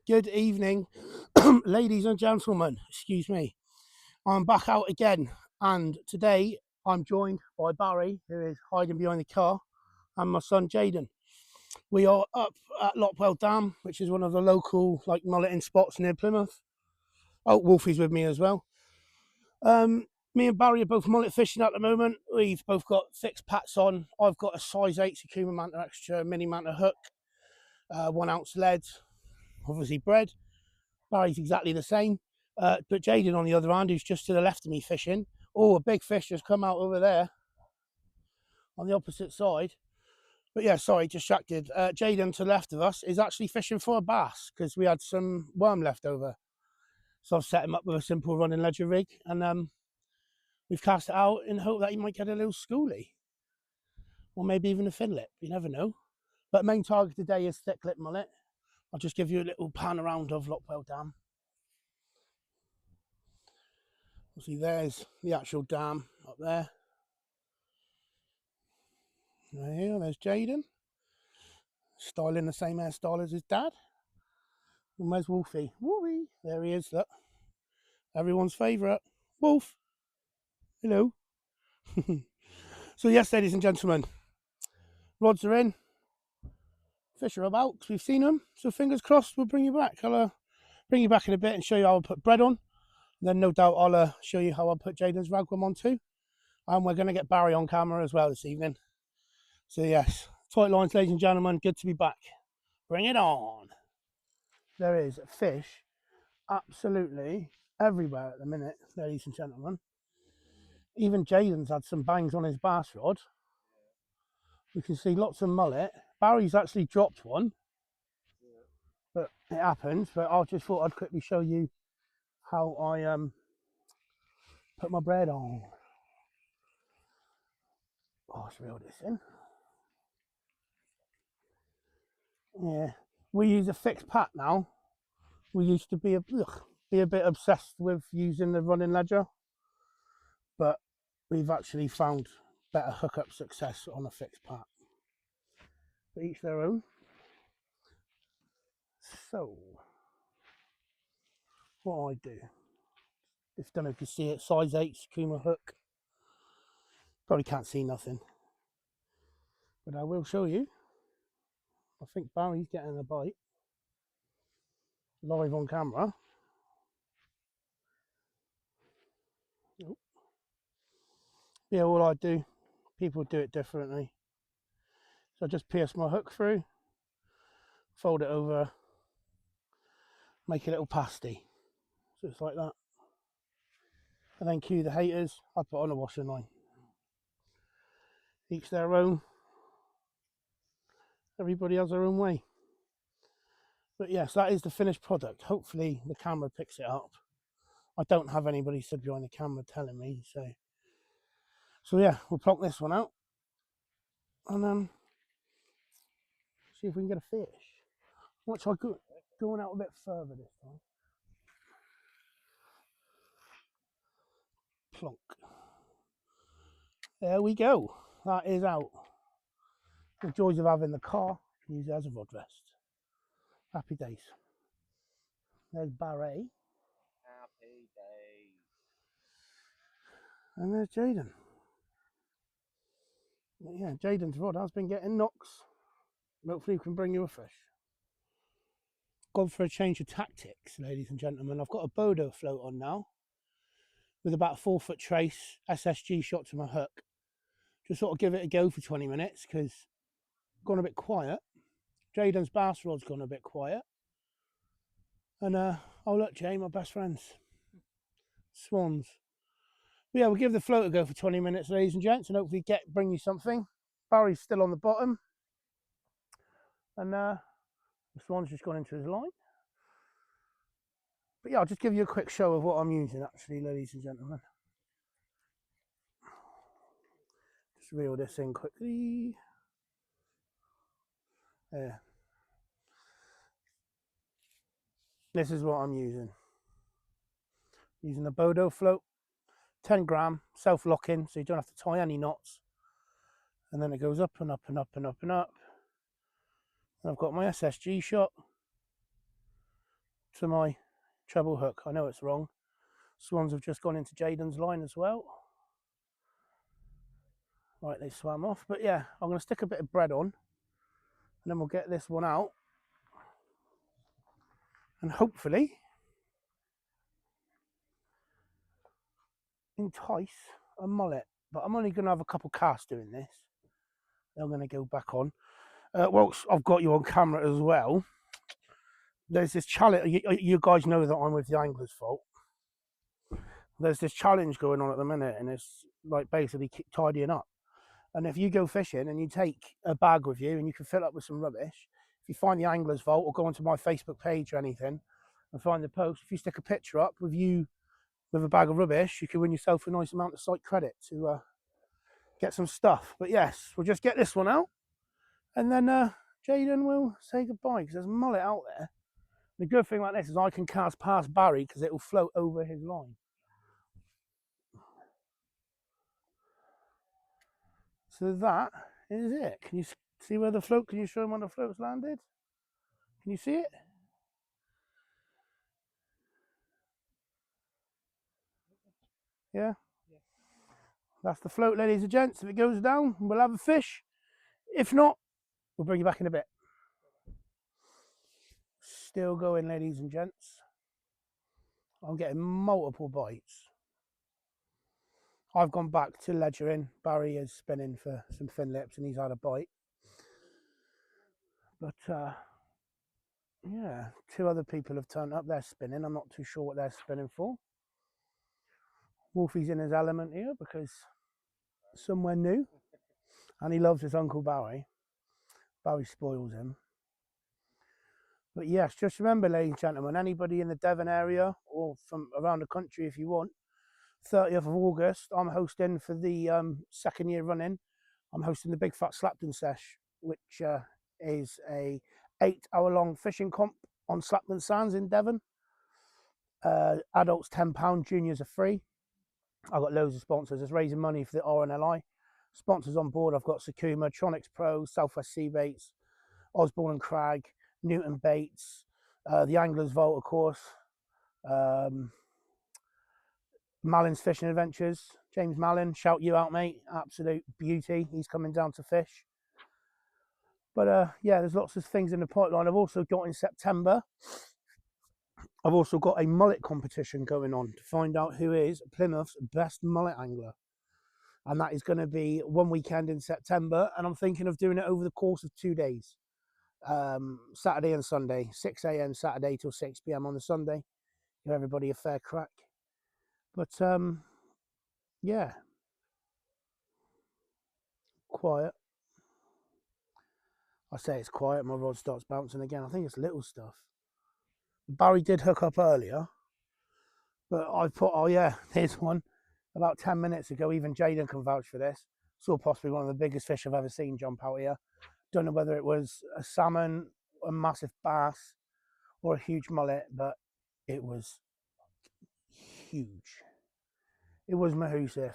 Good evening, ladies and gentlemen. Excuse me. I'm back out again, and today I'm joined by Barry, who is hiding behind the car, and my son Jaden. We are up at Lockwell Dam, which is one of the local mulleting spots near Plymouth. Oh, Wolfie's with me as well. Me and Barry are both mullet fishing at the moment. We've both got fixed pats on. I've got a size 8 Sakuma Manta Extra mini Manta hook, 1 ounce lead, obviously bread. Barry's exactly the same. But Jaden, on the other hand, who's just to the left of me fishing. Oh, a big fish has come out over there on the opposite side. But yeah, sorry, distracted. Jaden to the left of us is actually fishing for a bass because we had some worm left over. So I've set him up with a simple running ledger rig, and we've cast it out in hope that he might get a little schoolie. Or maybe even a finlet, you never know. But main target today is thick lip mullet. I'll just give you a little pan around of Lockwell Dam. See, there's the actual dam up there. There's Jaden, styling the same hairstyle as his dad. And where's Wolfie? Wolfie, there he is. Look, everyone's favourite, Wolf. Hello. So yes, ladies and gentlemen, rods are in, fish are about because we've seen them. So fingers crossed, we'll bring you back. I'll bring you back in a bit and show you how I put bread on. And then no doubt I'll show you how I put Jaden's ragworm on too. And we're going to get Barry on camera as well this evening. So yes, tight lines, ladies and gentlemen, good to be back. Bring it on. There is fish absolutely everywhere at the minute, ladies and gentlemen. Even Jaden's had some bangs on his bass rod. You can see lots of mullet. Barry's actually dropped one, but it happens. But I just thought I'd quickly show you how I put my bread on. Oh, let's reel this in. Yeah, we use a fixed pat now. We used to be a bit obsessed with using the running ledger, but we've actually found better hookup success on a fixed pat. But each their own. So, what I do, if don't know if you see it, size 8 Sakuma hook. Probably can't see nothing, but I will show you. I think Barry's getting a bite live on camera. Oh. Yeah, all I do, people do it differently. So I just pierce my hook through, fold it over, make a little pasty. So it's like that. And then cue the haters, I put on a washing line. Each their own. Everybody has their own way. But yes, that is the finished product. Hopefully the camera picks it up. I don't have anybody stood behind the camera telling me, so yeah, we'll plonk this one out and see if we can get a fish. I'll try going out a bit further this time. Plonk. There we go. That is out. The joys of having the car, use it as a rod rest. Happy days. There's Barry. Happy days. And there's Jaden. Yeah, Jaden's rod has been getting knocks. Hopefully we can bring you a fish. Gone for a change of tactics, ladies and gentlemen. I've got a Bodo float on now with about a 4-foot trace SSG shot to my hook. Just sort of give it a go for 20 minutes because it's gone a bit quiet. Jaden's bass rod's gone a bit quiet. And oh look, Jay, my best friends. Swans. But yeah, we'll give the float a go for 20 minutes, ladies and gents, and hopefully bring you something. Barry's still on the bottom. And the swan's just gone into his line. But yeah, I'll just give you a quick show of what I'm using actually, ladies and gentlemen. Just reel this in quickly. There. This is what I'm using. Using a Bodo float, 10 gram, self-locking, so you don't have to tie any knots. And then it goes up and up and up and up and up. And I've got my SSG shot. to my treble hook. I know it's wrong. Swans have just gone into Jaden's line as well. Right, they swam off. But yeah, I'm going to stick a bit of bread on, and then we'll get this one out. And hopefully entice a mullet. But I'm only going to have a couple casts doing this. I'm going to go back on. Well, I've got you on camera as well. There's this challenge. You guys know that I'm with the Anglers Vault. There's this challenge going on at the minute, and it's like basically tidying up. And if you go fishing and you take a bag with you and you can fill up with some rubbish, if you find the Anglers Vault or go onto my Facebook page or anything and find the post, if you stick a picture up with you with a bag of rubbish, you can win yourself a nice amount of site credit to get some stuff. But yes, we'll just get this one out, and then Jaden will say goodbye because there's a mullet out there. The good thing like this is I can cast past Barry because it will float over his line. So that is it. Can you see where the float? Can you show him where the float's landed? Can you see it? Yeah. That's the float, ladies and gents. If it goes down, we'll have a fish. If not, we'll bring you back in a bit. Still going, ladies and gents. I'm getting multiple bites. I've gone back to ledgering. Barry is spinning for some fin lips and he's had a bite. But yeah, 2 other people have turned up. They're spinning. I'm not too sure what they're spinning for. Wolfie's in his element here because somewhere new. And he loves his Uncle Barry. Barry spoils him. But yes, just remember, ladies and gentlemen, anybody in the Devon area or from around the country if you want, 30th of August, I'm hosting for the 2nd year running. I'm hosting the Big Fat Slapton Sesh, which is a 8-hour-long fishing comp on Slapton Sands in Devon. Adults £10, juniors are free. I've got loads of sponsors. It's raising money for the RNLI. Sponsors on board, I've got Sakuma, Tronics Pro, Southwest Sea Baits, Osborne and Crag, Newton Baits, the Anglers Vault, of course, Mallin's Fishing Adventures. James Mallin, shout you out, mate. Absolute beauty. He's coming down to fish. But yeah, there's lots of things in the pipeline. I've also got in September, I've also got a mullet competition going on to find out who is Plymouth's best mullet angler. And that is going to be one weekend in September. And I'm thinking of doing it over the course of 2 days. Saturday and Sunday, 6 a.m. Saturday till 6 p.m. on the Sunday. Give everybody a fair crack. But yeah, quiet. I say it's quiet, my rod starts bouncing again. I think it's little stuff. Barry did hook up earlier, but I put, oh yeah, here's one about 10 minutes ago. Even Jaden can vouch for this. Saw possibly one of the biggest fish I've ever seen jump out here. Don't know whether it was a salmon, a massive bass, or a huge mullet, but it was huge. It was Mahusif.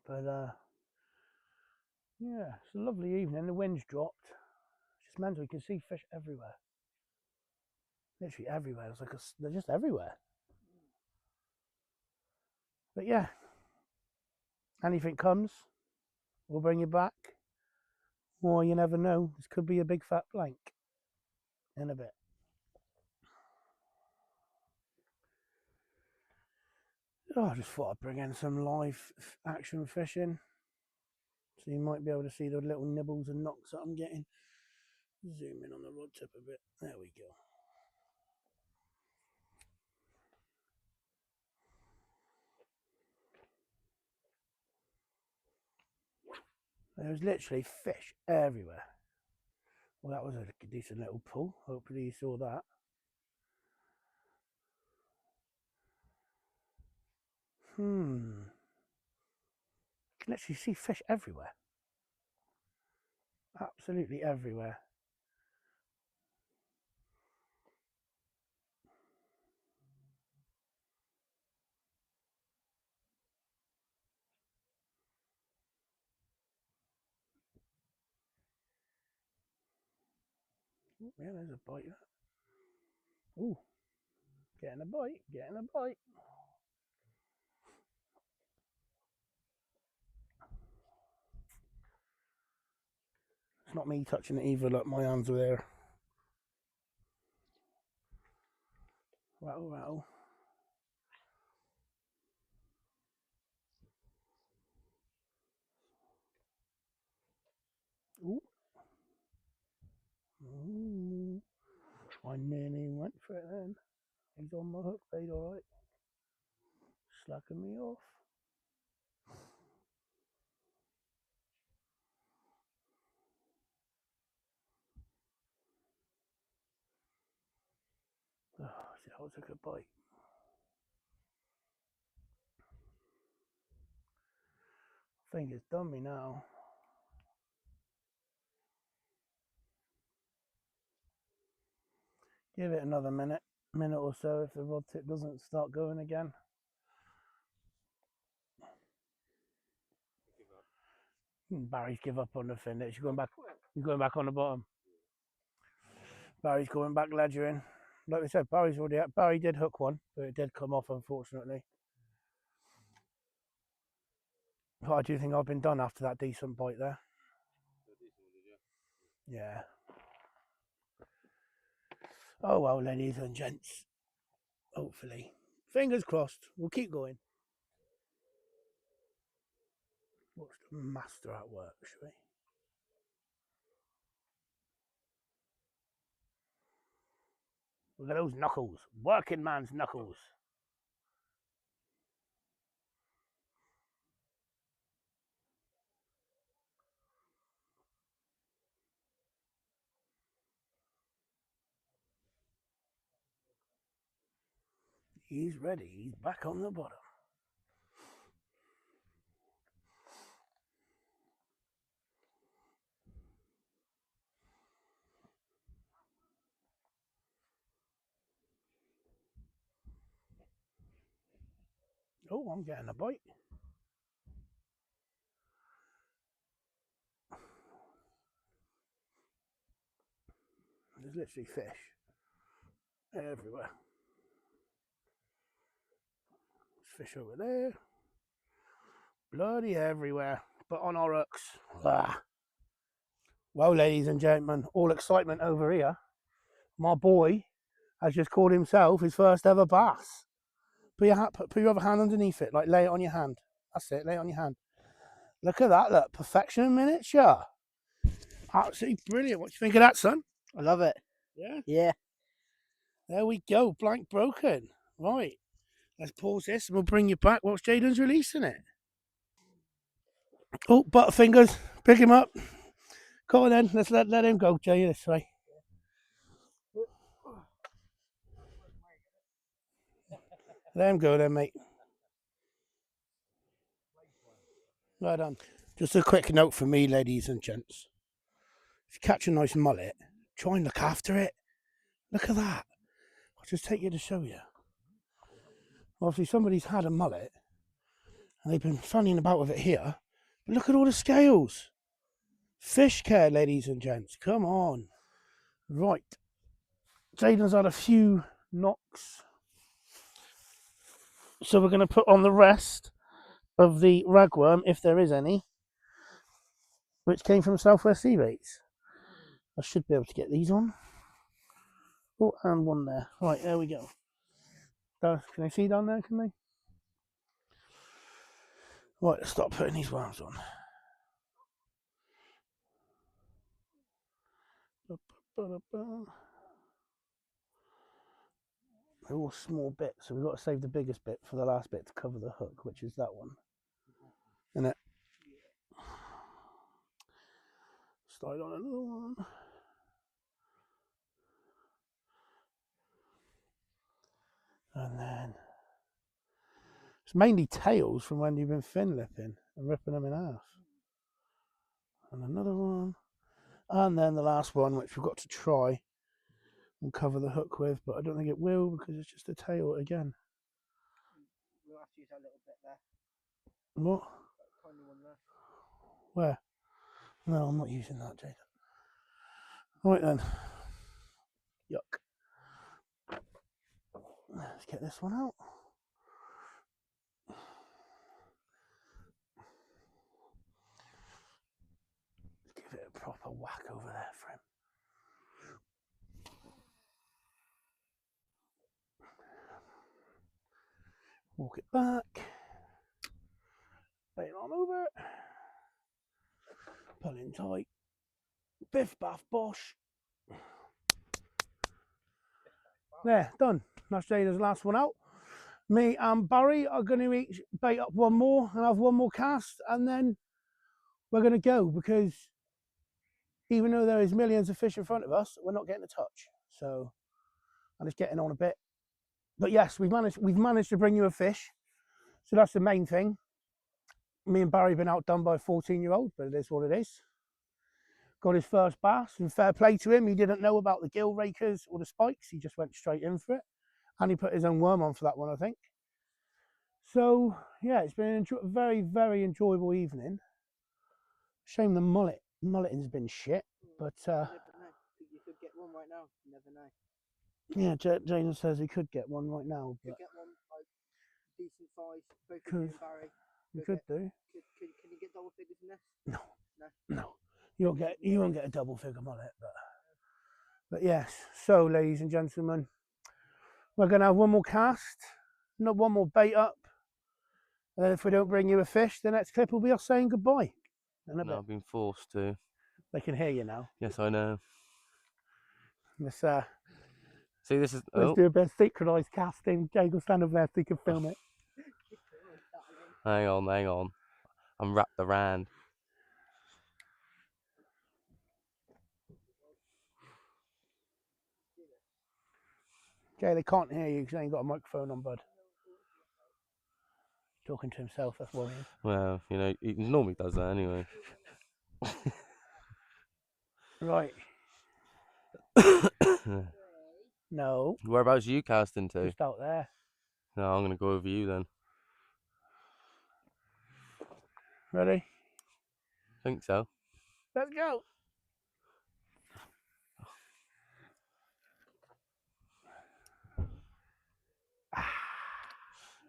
But yeah, it's a lovely evening. The wind's dropped. It's just mental. You can see fish everywhere. Literally everywhere. It's like they're just everywhere. But yeah, anything comes, we'll bring you back. Or you never know. This could be a big fat blank in a bit. Oh, I just thought I'd bring in some live action fishing. So you might be able to see the little nibbles and knocks that I'm getting. Zoom in on the rod tip a bit. There we go. There's literally fish everywhere. Well, that was a decent little pull. Hopefully you saw that. You can literally see fish everywhere. Absolutely everywhere. Yeah, there's a bite. Ooh, getting a bite, getting a bite. It's not me touching it either, look, my hands are there. Rattle, rattle. Ooh. Ooh. I nearly went for it then. He's on my hook bait, alright. Slacking me off. Oh, that was a good bite. I think it's done me now. Give it another minute or so if the rod tip doesn't start going again. Barry's give up on the fin. You're going back. You're going back on the bottom. Barry's going back ledgering. Like we said, Barry's already out. Barry did hook one, but it did come off, unfortunately. But I do think I've been done after that decent bite there. Yeah. Oh well, ladies and gents. Hopefully. Fingers crossed. We'll keep going. Watch the master at work, shall we? Look at those knuckles. Working man's knuckles. He's ready. He's back on the bottom. Oh, I'm getting a bite. There's literally fish everywhere. There's fish over there. Bloody everywhere. But on our hooks. Ah. Well, ladies and gentlemen, all excitement over here. My boy has just caught himself his first ever bass. Put your other hand underneath it, like lay it on your hand. That's it, lay it on your hand. Look at that, look, perfection in miniature. Absolutely brilliant. What do you think of that, son? I love it. Yeah? Yeah. There we go, blank broken. Right, let's pause this and we'll bring you back whilst Jaden's releasing it. Oh, Butterfingers, pick him up. Come on then, let's let him go, Jay, this way. Let him go then, mate. Right on. Just a quick note for me, ladies and gents. If you catch a nice mullet, try and look after it. Look at that. I'll just take you to show you. Obviously, somebody's had a mullet and they've been funning about with it here. But look at all the scales. Fish care, ladies and gents. Come on. Right. Jaden's had a few knocks. So we're going to put on the rest of the ragworm, if there is any, which came from Southwest Sea Baits. I should be able to get these on. Oh, and one there. Right, there we go. Can they see down there, can they? Right, let's start putting these worms on. They're all small bits, so we've got to save the biggest bit for the last bit to cover the hook, which is that one. Isn't it? Start on another one. And then it's mainly tails from when you've been fin lipping and ripping them in half. And another one. And then the last one, which we've got to try and cover the hook with, but I don't think it will because it's just a tail again. We'll have to use that little bit there. What? That tiny one there. Where? No, I'm not using that, Jaden. Right then. Yuck. Let's get this one out. Give it a proper whack over there for him. Walk it back. Bait on over. Pull in tight. Biff, baff, bosh. There, done. That's Jaden's last one out. Me and Barry are going to each bait up one more and have one more cast, and then we're going to go, because even though there is millions of fish in front of us, we're not getting a touch. So I'm just getting on a bit. But yes, we've managed to bring you a fish. So that's the main thing. Me and Barry have been outdone by a 14-year-old, but it is what it is. Got his first bass, and fair play to him. He didn't know about the gill rakers or the spikes. He just went straight in for it. And he put his own worm on for that one, I think. So, yeah, it's been a very, very enjoyable evening. Shame the mulleting's been shit, but... You never know. You could get one right now. You never know. Yeah, Jaden says he could get one right now. You But could get one, like, decent size, both of you and Barry. you could do. Can you get double figures in this? No. You won't get a double figure mullet, but yes. So, ladies and gentlemen, we're going to have one more cast, not one more bait up. And then if we don't bring you a fish, the next clip will be us saying goodbye. No, I've been forced to. They can hear you now. Yes, I know. Let's, See, this is... let's do a bit of synchronised casting. Jake will stand over there so he can film it. Hang on. I'm wrapped around. Jay, they can't hear you because you ain't got a microphone on, bud. Talking to himself, that's worrying. Well, you know, he normally does that anyway. Right. No. Whereabouts are you casting to? Just out there. No, I'm going to go over you then. Ready? Think so. Let's go.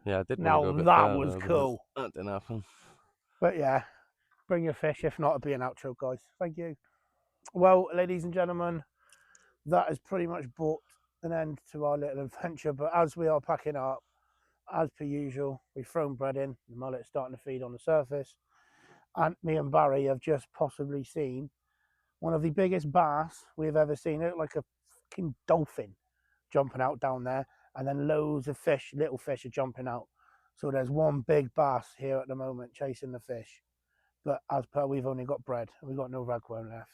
Yeah, I did Now want to go a bit that further, was but cool. That didn't happen. But yeah, bring your fish. If not, it'll be an outro, guys. Thank you. Well, ladies and gentlemen, that has pretty much brought an end to our little adventure. But as we are packing up, as per usual, we've thrown bread in. The mullet's starting to feed on the surface. And me and Barry have just possibly seen one of the biggest bass we've ever seen. It looked like a fucking dolphin jumping out down there. And then loads of fish, little fish are jumping out. So there's one big bass here at the moment chasing the fish. But as per, we've only got bread. And we've got no ragworm left.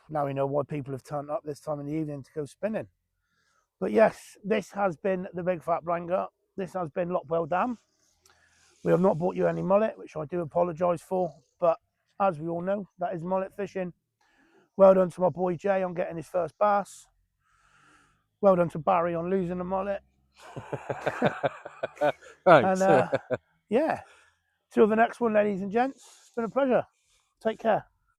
Now we know why people have turned up this time in the evening to go spinning. But yes, this has been the Big Fat Branger. This has been Lockwell Dam. We have not brought you any mullet, which I do apologise for. But as we all know, that is mullet fishing. Well done to my boy Jay on getting his first bass. Well done to Barry on losing the mullet. Thanks. And yeah, till the next one, ladies and gents. It's been a pleasure. Take care.